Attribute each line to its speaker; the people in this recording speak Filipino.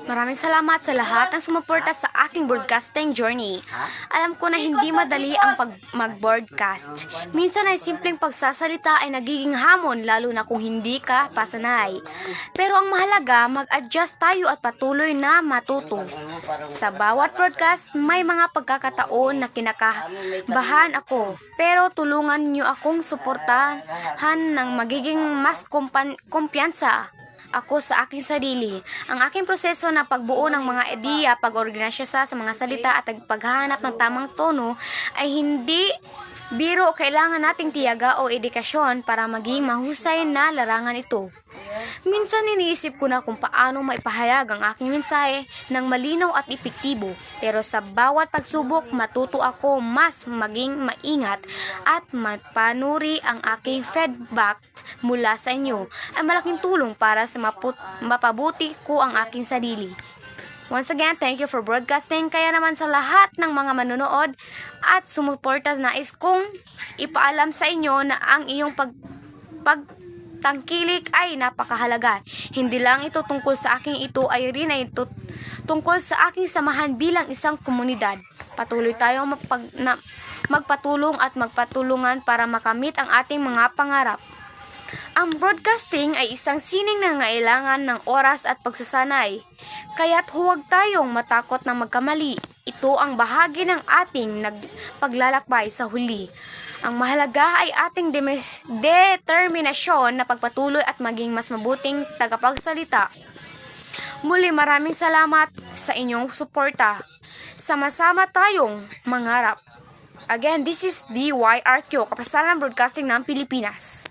Speaker 1: Maraming salamat sa lahat ng sumuporta sa aking broadcasting journey. Alam ko na hindi madali ang mag-broadcast. Minsan ay simpleng pagsasalita ay nagiging hamon lalo na kung hindi ka pasanay. Pero ang mahalaga, mag-adjust tayo at patuloy na matuto. Sa bawat broadcast, may mga pagkakataon na kinakabahan ako. Pero tulungan niyo akong suportahan ng magiging mas kumpiyansa ako sa aking sarili. Ang aking proseso na pagbuo ng mga ideya, pag-organisa sa mga salita at paghahanap ng tamang tono ay hindi biro. Kailangan nating tiyaga o edukasyon para maging mahusay na larangan ito. Minsan iniisip ko na kung paano maipahayag ang aking mensahe ng malinaw at epektibo. Pero sa bawat pagsubok, matuto ako mas maging maingat at mapanuri ang aking feedback mula sa inyo ay malaking tulong para sa mapabuti ko ang aking sarili. Once again, thank you for broadcasting. Kaya naman sa lahat ng mga manonood at sumuporta, nais kong ipaalam sa inyo na ang iyong pagtangkilik ay napakahalaga. Hindi lang ito tungkol sa aking ito ay rin ay tungkol sa aking samahan bilang isang komunidad. Patuloy tayong magpatulong at magpatulungan para makamit ang ating mga pangarap. Ang broadcasting ay isang sining na nangailangan ng oras at pagsasanay. Kaya't huwag tayong matakot na magkamali. Ito ang bahagi ng ating paglalakbay sa huli. Ang mahalaga ay ating determinasyon na pagpatuloy at maging mas mabuting tagapagsalita. Muli, maraming salamat sa inyong suporta. Sama-sama tayong mangarap. Again, this is DYRQ, Kapasalan Broadcasting ng Pilipinas.